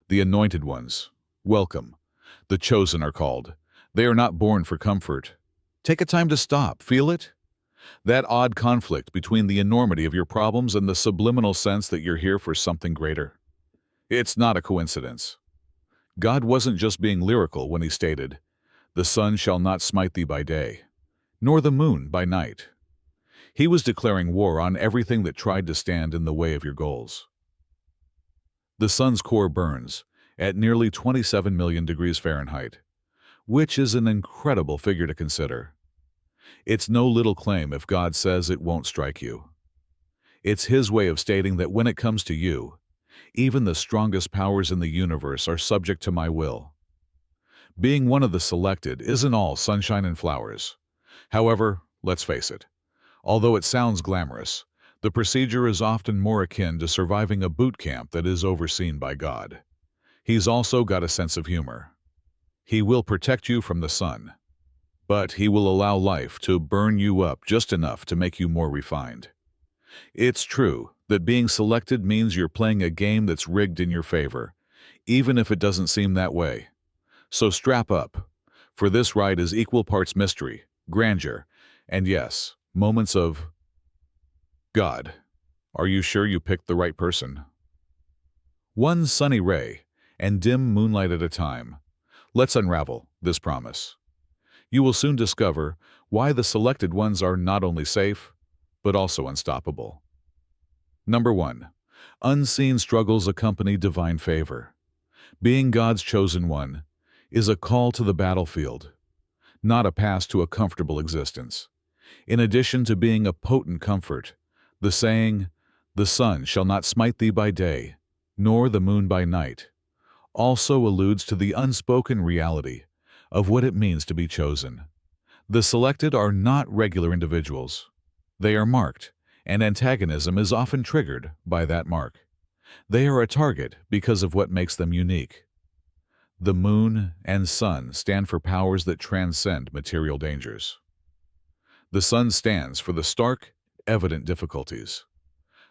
The anointed ones. Welcome. The chosen are called. They are not born for comfort. Take a time to stop. Feel it? That odd conflict between the enormity of your problems and the subliminal sense that you're here for something greater. It's not a coincidence. God wasn't just being lyrical when he stated, "The sun shall not smite thee by day, nor the moon by night." He was declaring war on everything that tried to stand in the way of your goals. The sun's core burns at nearly 27 million degrees Fahrenheit, which is an incredible figure to consider. It's no little claim if God says it won't strike you. It's his way of stating that when it comes to you, even the strongest powers in the universe are subject to my will. Being one of the selected isn't all sunshine and flowers. However, let's face it, although it sounds glamorous, the procedure is often more akin to surviving a boot camp that is overseen by God. He's also got a sense of humor. He will protect you from the sun, but he will allow life to burn you up just enough to make you more refined. It's true that being selected means you're playing a game that's rigged in your favor, even if it doesn't seem that way. So strap up, for this ride is equal parts mystery, grandeur, and yes, moments of, God, are you sure you picked the right person? One sunny ray and dim moonlight at a time. Let's unravel this promise. You will soon discover why the selected ones are not only safe, but also unstoppable. Number 1. Unseen struggles accompany divine favor. Being God's chosen one is a call to the battlefield, not a pass to a comfortable existence. In addition to being a potent comfort, the saying, "The sun shall not smite thee by day, nor the moon by night," also alludes to the unspoken reality of what it means to be chosen. The selected are not regular individuals. They are marked, and antagonism is often triggered by that mark. They are a target because of what makes them unique. The moon and sun stand for powers that transcend material dangers. The sun stands for the stark, evident difficulties,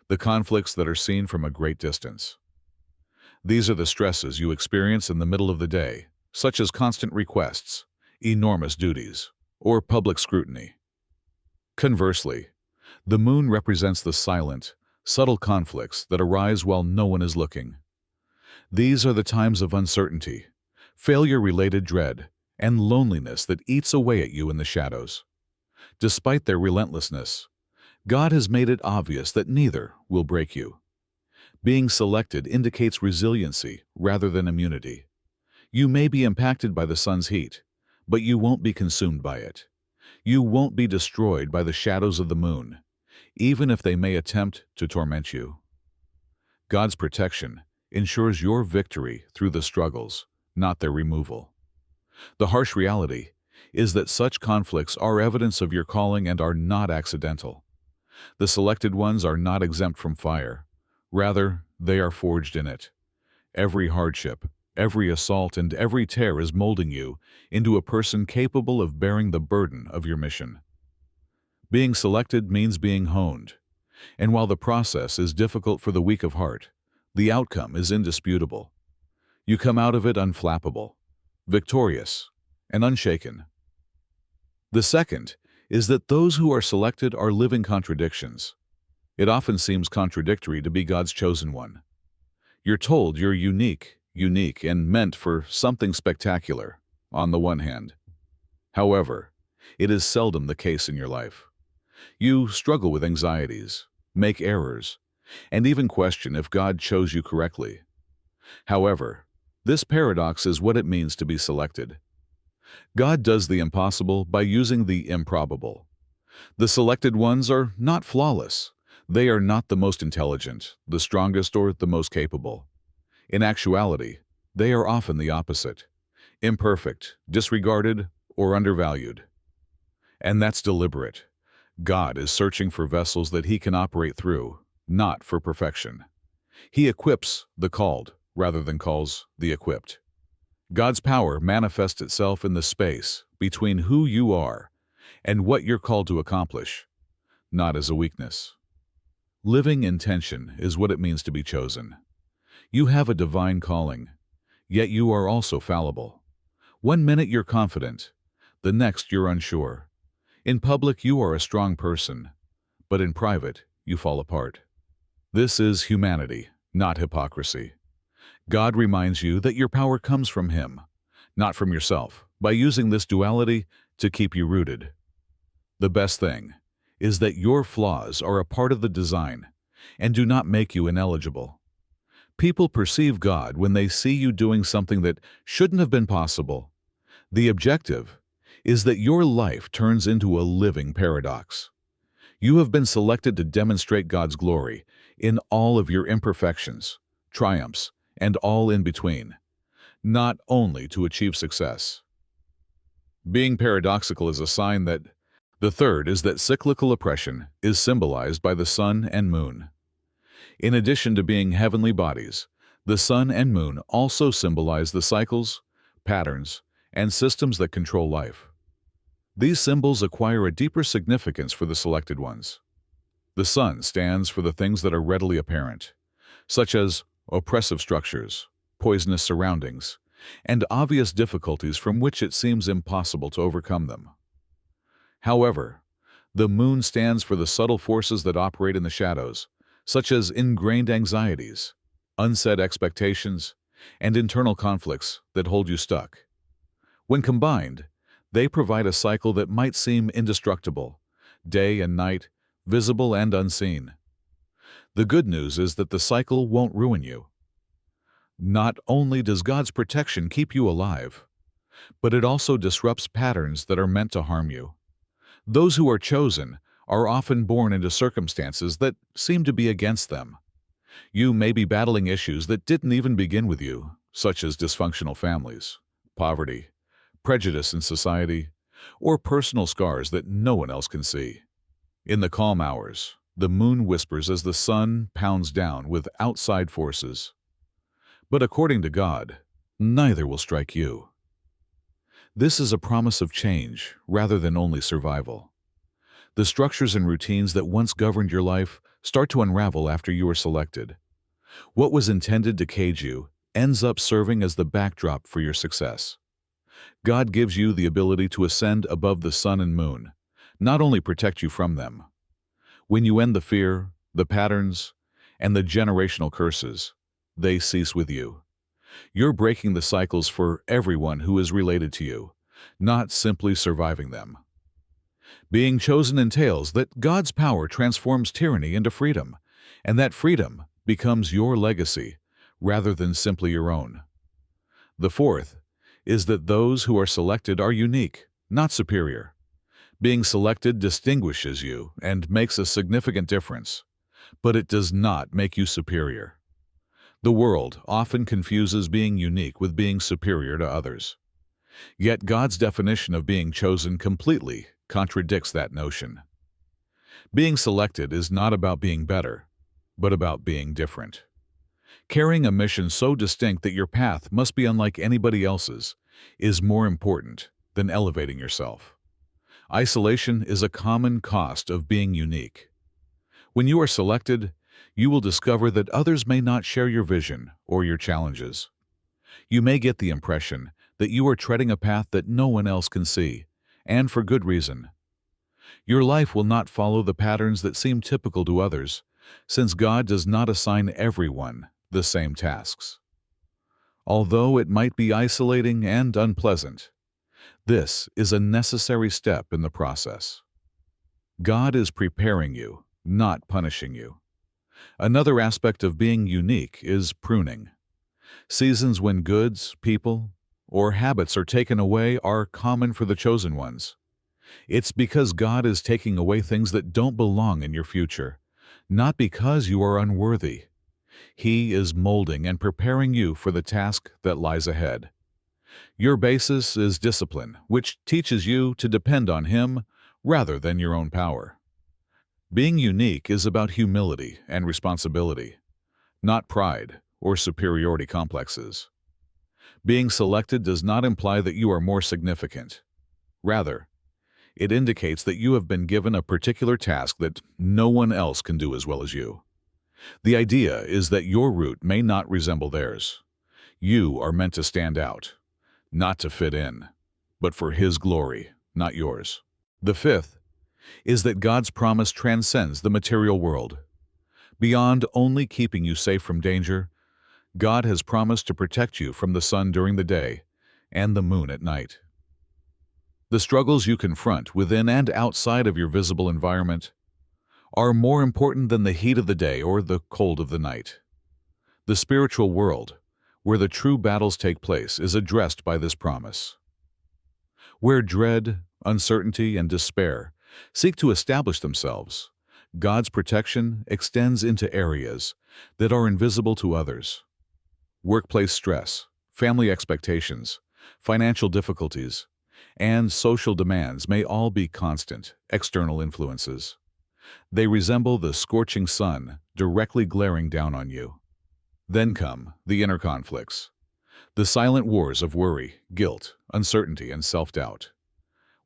the conflicts that are seen from a great distance. These are the stresses you experience in the middle of the day, such as constant requests, enormous duties, or public scrutiny. Conversely, the moon represents the silent, subtle conflicts that arise while no one is looking. These are the times of uncertainty, failure-related dread, and loneliness that eats away at you in the shadows. Despite their relentlessness, God has made it obvious that neither will break you. Being selected indicates resiliency rather than immunity. You may be impacted by the sun's heat, but you won't be consumed by it. You won't be destroyed by the shadows of the moon, even if they may attempt to torment you. God's protection ensures your victory through the struggles, not their removal. The harsh reality is that such conflicts are evidence of your calling and are not accidental. The selected ones are not exempt from fire. Rather, they are forged in it. Every hardship, every assault, and every tear is molding you into a person capable of bearing the burden of your mission. Being selected means being honed, and while the process is difficult for the weak of heart, the outcome is indisputable. You come out of it unflappable, victorious, and unshaken. The second is that those who are selected are living contradictions. It often seems contradictory to be God's chosen one. You're told you're unique, and meant for something spectacular, on the one hand. However, it is seldom the case in your life. You struggle with anxieties, make errors, and even question if God chose you correctly. However, this paradox is what it means to be selected. God does the impossible by using the improbable. The selected ones are not flawless. They are not the most intelligent, the strongest, or the most capable. In actuality, they are often the opposite: imperfect, disregarded, or undervalued. And that's deliberate. God is searching for vessels that he can operate through, not for perfection. He equips the called rather than calls the equipped. God's power manifests itself in the space between who you are and what you're called to accomplish, not as a weakness. Living in tension is what it means to be chosen. You have a divine calling, Yet you are also fallible. One minute you're confident, the next you're unsure. In public you are a strong person, but in private you fall apart. This is humanity, not hypocrisy. God reminds you that your power comes from Him, not from yourself, by using this duality to keep you rooted. The best thing is that your flaws are a part of the design and do not make you ineligible. People perceive God when they see you doing something that shouldn't have been possible. The objective is that your life turns into a living paradox. You have been selected to demonstrate God's glory in all of your imperfections, triumphs, and all in between, not only to achieve success. Being paradoxical is a sign that the third is that cyclical oppression is symbolized by the sun and moon. In addition to being heavenly bodies, the sun and moon also symbolize the cycles, patterns, and systems that control life. These symbols acquire a deeper significance for the selected ones. The sun stands for the things that are readily apparent, such as oppressive structures, poisonous surroundings, and obvious difficulties from which it seems impossible to overcome them. However, the moon stands for the subtle forces that operate in the shadows, such as ingrained anxieties, unsaid expectations, and internal conflicts that hold you stuck. When combined, they provide a cycle that might seem indestructible, day and night, visible and unseen. The good news is that the cycle won't ruin you. Not only does God's protection keep you alive, but it also disrupts patterns that are meant to harm you. Those who are chosen are often born into circumstances that seem to be against them. You may be battling issues that didn't even begin with you, such as dysfunctional families, poverty, prejudice in society, or personal scars that no one else can see. In the calm hours, the moon whispers as the sun pounds down with outside forces. But according to God, neither will strike you. This is a promise of change rather than only survival. The structures and routines that once governed your life start to unravel after you are selected. What was intended to cage you ends up serving as the backdrop for your success. God gives you the ability to ascend above the sun and moon, not only protect you from them. When you end the fear, the patterns, and the generational curses, they cease with you. You're breaking the cycles for everyone who is related to you, not simply surviving them. Being chosen entails that God's power transforms tyranny into freedom, and that freedom becomes your legacy rather than simply your own. The fourth is that those who are selected are unique, not superior. Being selected distinguishes you and makes a significant difference, but it does not make you superior. The world often confuses being unique with being superior to others. Yet God's definition of being chosen completely contradicts that notion. Being selected is not about being better, but about being different. Carrying a mission so distinct that your path must be unlike anybody else's is more important than elevating yourself. Isolation is a common cost of being unique. When you are selected, you will discover that others may not share your vision or your challenges. You may get the impression that you are treading a path that no one else can see, and for good reason. Your life will not follow the patterns that seem typical to others, since God does not assign everyone the same tasks. Although it might be isolating and unpleasant, this is a necessary step in the process. God is preparing you, not punishing you. Another aspect of being unique is pruning. Seasons when goods, people, or habits are taken away are common for the chosen ones. It's because God is taking away things that don't belong in your future, not because you are unworthy. He is molding and preparing you for the task that lies ahead. Your basis is discipline, which teaches you to depend on Him rather than your own power. Being unique is about humility and responsibility, not pride or superiority complexes. Being selected does not imply that you are more significant. Rather, it indicates that you have been given a particular task that no one else can do as well as you. The idea is that your route may not resemble theirs. You are meant to stand out, not to fit in, but for His glory, not yours. The fifth is that God's promise transcends the material world. Beyond only keeping you safe from danger, God has promised to protect you from the sun during the day and the moon at night. The struggles you confront within and outside of your visible environment are more important than the heat of the day or the cold of the night. The spiritual world, where the true battles take place, is addressed by this promise. Where dread, uncertainty, and despair seek to establish themselves, God's protection extends into areas that are invisible to others. Workplace stress, family expectations, financial difficulties, and social demands may all be constant, external influences. They resemble the scorching sun directly glaring down on you. Then come the inner conflicts, the silent wars of worry, guilt, uncertainty, and self-doubt.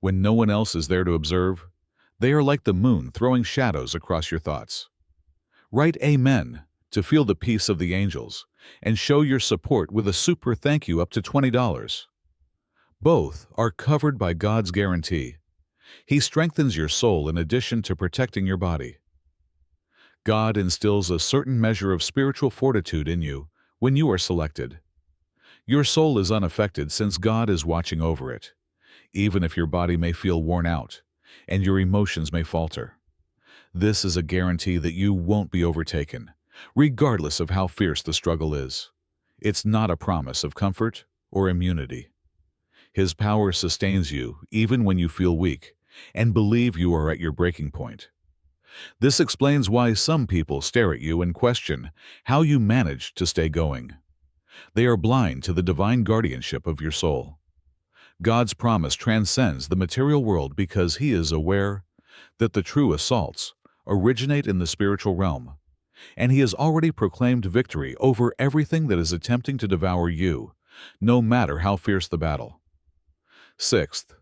When no one else is there to observe, they are like the moon throwing shadows across your thoughts. Write Amen to feel the peace of the angels and show your support with a super thank you up to $20. Both are covered by God's guarantee. He strengthens your soul in addition to protecting your body. God instills a certain measure of spiritual fortitude in you when you are selected. Your soul is unaffected since God is watching over it, even if your body may feel worn out and your emotions may falter. This is a guarantee that you won't be overtaken, regardless of how fierce the struggle is. It's not a promise of comfort or immunity. His power sustains you even when you feel weak and believe you are at your breaking point. This explains why some people stare at you and question how you manage to stay going. They are blind to the divine guardianship of your soul. God's promise transcends the material world because He is aware that the true assaults originate in the spiritual realm, and He has already proclaimed victory over everything that is attempting to devour you, no matter how fierce the battle. Sixth,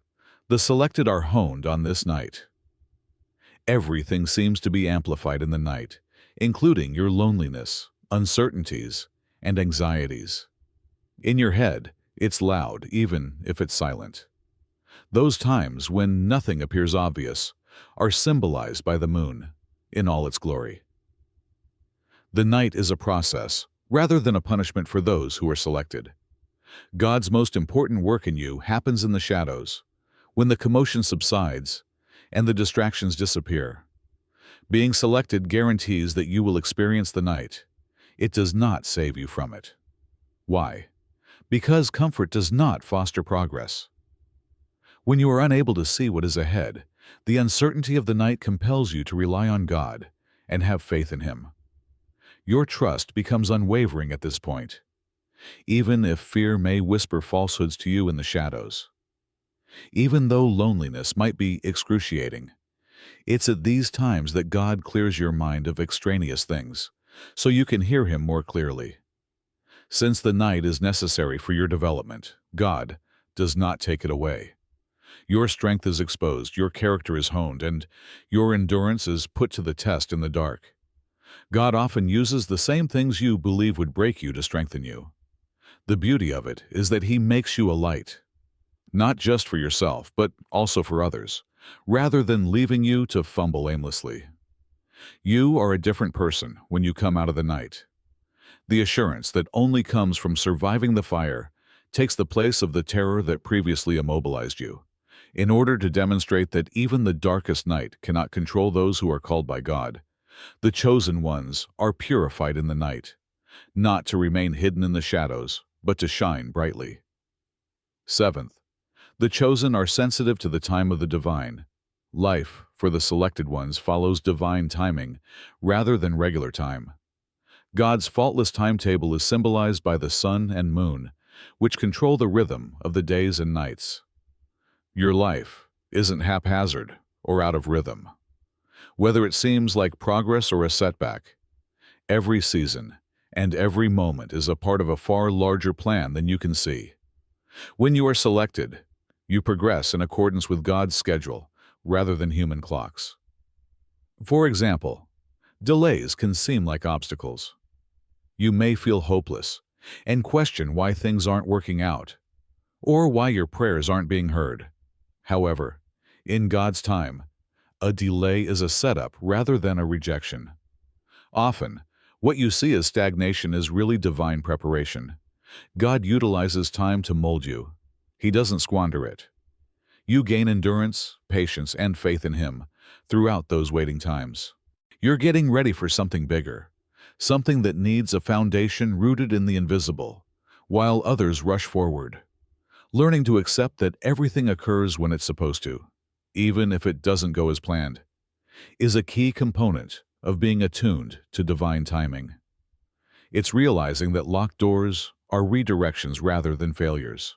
the selected are honed on this night. Everything seems to be amplified in the night, including your loneliness, uncertainties, and anxieties. In your head, it's loud, even if it's silent. Those times when nothing appears obvious are symbolized by the moon in all its glory. The night is a process, rather than a punishment for those who are selected. God's most important work in you happens in the shadows, when the commotion subsides and the distractions disappear. Being selected guarantees that you will experience the night. It does not save you from it. Why? Because comfort does not foster progress. When you are unable to see what is ahead, the uncertainty of the night compels you to rely on God and have faith in Him. Your trust becomes unwavering at this point, even if fear may whisper falsehoods to you in the shadows. Even though loneliness might be excruciating, it's at these times that God clears your mind of extraneous things, so you can hear Him more clearly. Since the night is necessary for your development, God does not take it away. Your strength is exposed, your character is honed, and your endurance is put to the test in the dark. God often uses the same things you believe would break you to strengthen you. The beauty of it is that He makes you a light, not just for yourself, but also for others, rather than leaving you to fumble aimlessly. You are a different person when you come out of the night. The assurance that only comes from surviving the fire takes the place of the terror that previously immobilized you, in order to demonstrate that even the darkest night cannot control those who are called by God. The chosen ones are purified in the night, not to remain hidden in the shadows, but to shine brightly. Seventh, the chosen are sensitive to the time of the divine. Life, for the selected ones, follows divine timing rather than regular time. God's faultless timetable is symbolized by the sun and moon, which control the rhythm of the days and nights. Your life isn't haphazard or out of rhythm. Whether it seems like progress or a setback, every season and every moment is a part of a far larger plan than you can see. When you are selected, you progress in accordance with God's schedule rather than human clocks. For example, delays can seem like obstacles. You may feel hopeless and question why things aren't working out or why your prayers aren't being heard. However, in God's time, a delay is a setup rather than a rejection. Often, what you see as stagnation is really divine preparation. God utilizes time to mold you. He doesn't squander it. You gain endurance, patience, and faith in Him throughout those waiting times. You're getting ready for something bigger, something that needs a foundation rooted in the invisible, while others rush forward. Learning to accept that everything occurs when it's supposed to, even if it doesn't go as planned, is a key component of being attuned to divine timing. It's realizing that locked doors are redirections rather than failures.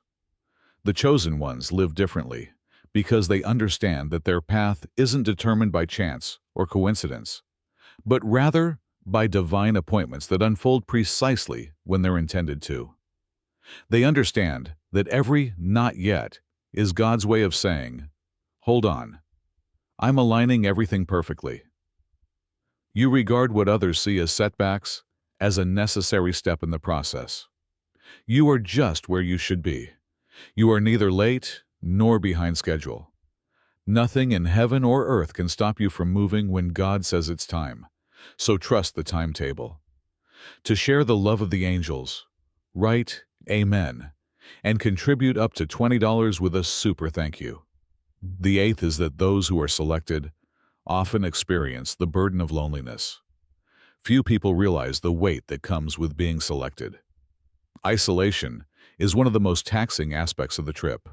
The chosen ones live differently because they understand that their path isn't determined by chance or coincidence, but rather by divine appointments that unfold precisely when they're intended to. They understand that every "not yet" is God's way of saying, "Hold on, I'm aligning everything perfectly." You regard what others see as setbacks as a necessary step in the process. You are just where you should be. You are neither late nor behind schedule. Nothing in heaven or earth can stop you from moving when God says it's time. So trust the timetable. To share the love of the angels, write Amen and contribute up to $20 with a super thank you. The eighth is that those who are selected often experience the burden of loneliness. Few people realize the weight that comes with being selected. Isolation is one of the most taxing aspects of the trip.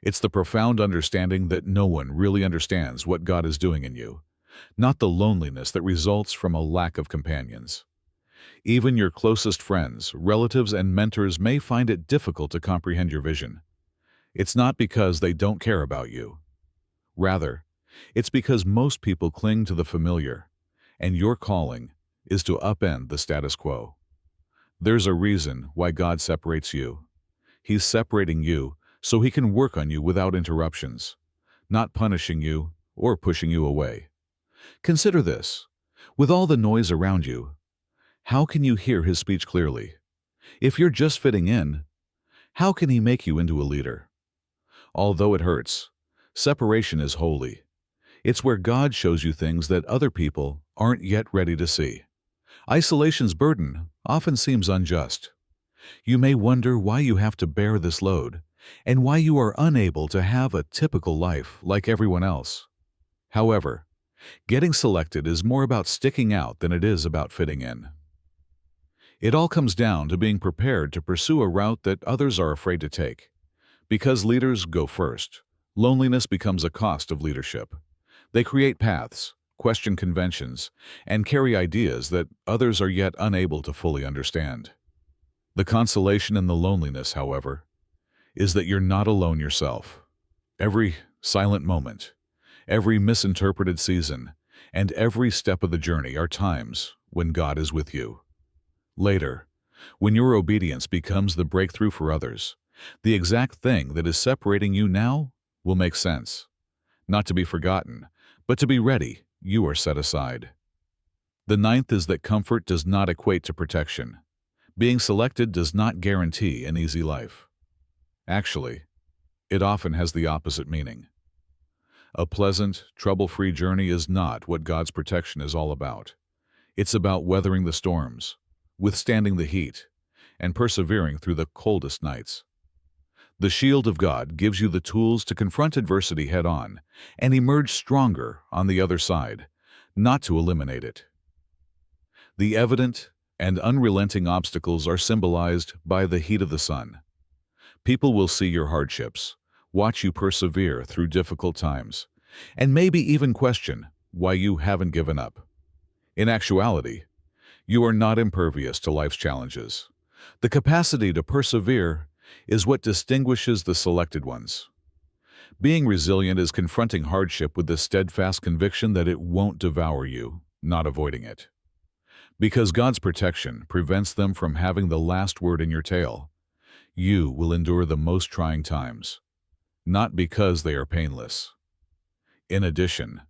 It's the profound understanding that no one really understands what God is doing in you, not the loneliness that results from a lack of companions. Even your closest friends, relatives, and mentors may find it difficult to comprehend your vision. It's not because they don't care about you. Rather, it's because most people cling to the familiar, and your calling is to upend the status quo. There's a reason why God separates you. He's separating you so He can work on you without interruptions, not punishing you or pushing you away. Consider this. With all the noise around you, how can you hear His speech clearly? If you're just fitting in, how can He make you into a leader? Although it hurts, separation is holy. It's where God shows you things that other people aren't yet ready to see. Isolation's burden often seems unjust. You may wonder why you have to bear this load and why you are unable to have a typical life like everyone else. However, getting selected is more about sticking out than it is about fitting in. It all comes down to being prepared to pursue a route that others are afraid to take. Because leaders go first, loneliness becomes a cost of leadership. They create paths, question conventions, and carry ideas that others are yet unable to fully understand. The consolation in the loneliness, however, is that you're not alone yourself. Every silent moment, every misinterpreted season, and every step of the journey are times when God is with you. Later, when your obedience becomes the breakthrough for others, the exact thing that is separating you now will make sense. Not to be forgotten, but to be ready, you are set aside. The ninth is that comfort does not equate to protection. Being selected does not guarantee an easy life. Actually, it often has the opposite meaning. A pleasant, trouble-free journey is not what God's protection is all about. It's about weathering the storms, withstanding the heat, and persevering through the coldest nights. The shield of God gives you the tools to confront adversity head-on and emerge stronger on the other side, not to eliminate it. The evident and unrelenting obstacles are symbolized by the heat of the sun. People will see your hardships, watch you persevere through difficult times, and maybe even question why you haven't given up. In actuality, you are not impervious to life's challenges. The capacity to persevere is what distinguishes the selected ones. Being resilient is confronting hardship with the steadfast conviction that it won't devour you, not avoiding it. Because God's protection prevents them from having the last word in your tale, you will endure the most trying times, not because they are painless. In addition,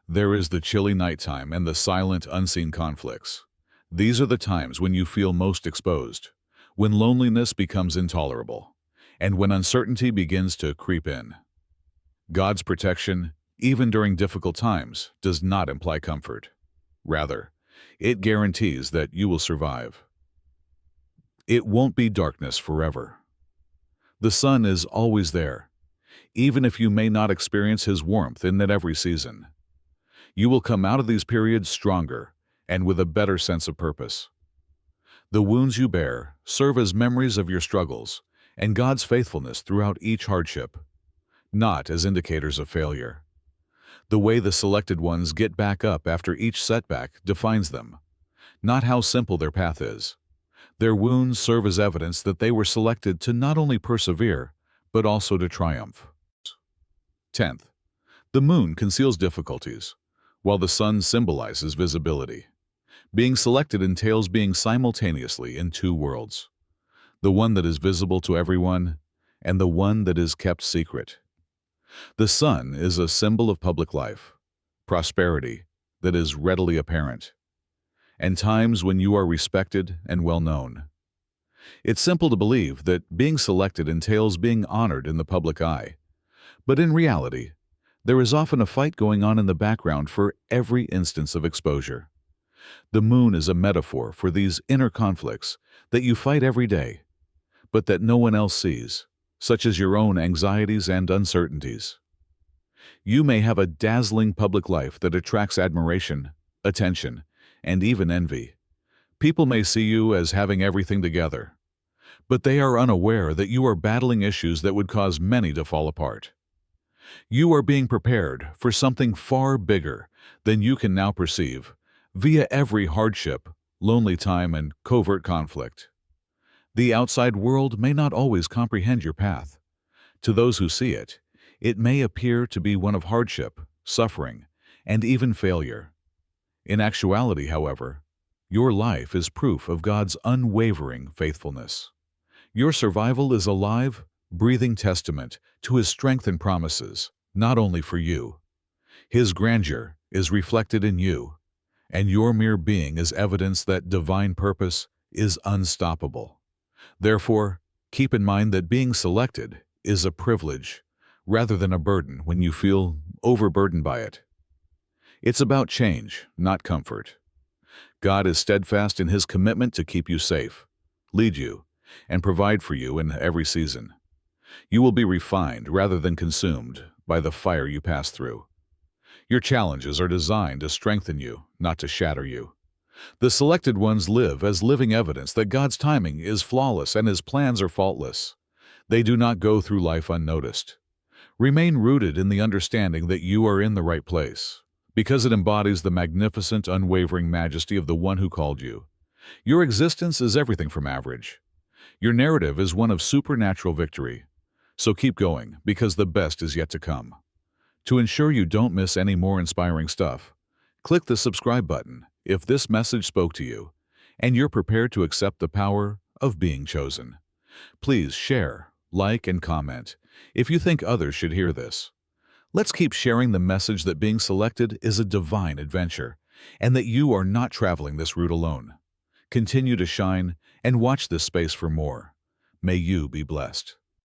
there is the chilly nighttime and the silent, unseen conflicts. These are the times when you feel most exposed, when loneliness becomes intolerable, and when uncertainty begins to creep in. God's protection, even during difficult times, does not imply comfort. Rather, it guarantees that you will survive. It won't be darkness forever. The sun is always there, even if you may not experience his warmth in every season. You will come out of these periods stronger and with a better sense of purpose. The wounds you bear serve as memories of your struggles and God's faithfulness throughout each hardship, not as indicators of failure. The way the selected ones get back up after each setback defines them, not how simple their path is. Their wounds serve as evidence that they were selected to not only persevere, but also to triumph. 10th, the moon conceals difficulties, while the sun symbolizes visibility. Being selected entails being simultaneously in two worlds, the one that is visible to everyone and the one that is kept secret. The sun is a symbol of public life, prosperity that is readily apparent, and times when you are respected and well known. It's simple to believe that being selected entails being honored in the public eye, but in reality, there is often a fight going on in the background for every instance of exposure. The moon is a metaphor for these inner conflicts that you fight every day, but that no one else sees, such as your own anxieties and uncertainties. You may have a dazzling public life that attracts admiration, attention, and even envy. People may see you as having everything together, but they are unaware that you are battling issues that would cause many to fall apart. You are being prepared for something far bigger than you can now perceive via every hardship, lonely time, and covert conflict. The outside world may not always comprehend your path. To those who see it, it may appear to be one of hardship, suffering, and even failure. In actuality, however, your life is proof of God's unwavering faithfulness. Your survival is a live, breathing testament to His strength and promises, not only for you. His grandeur is reflected in you, and your mere being is evidence that divine purpose is unstoppable. Therefore, keep in mind that being selected is a privilege rather than a burden when you feel overburdened by it. It's about change, not comfort. God is steadfast in His commitment to keep you safe, lead you, and provide for you in every season. You will be refined rather than consumed by the fire you pass through. Your challenges are designed to strengthen you, not to shatter you. The selected ones live as living evidence that God's timing is flawless and His plans are faultless. They do not go through life unnoticed. Remain rooted in the understanding that you are in the right place, because it embodies the magnificent, unwavering majesty of the one who called you. Your existence is everything from average. Your narrative is one of supernatural victory. So keep going, because the best is yet to come. To ensure you don't miss any more inspiring stuff, click the subscribe button if this message spoke to you and you're prepared to accept the power of being chosen. Please share, like, and comment if you think others should hear this. Let's keep sharing the message that being selected is a divine adventure and that you are not traveling this route alone. Continue to shine and watch this space for more. May you be blessed.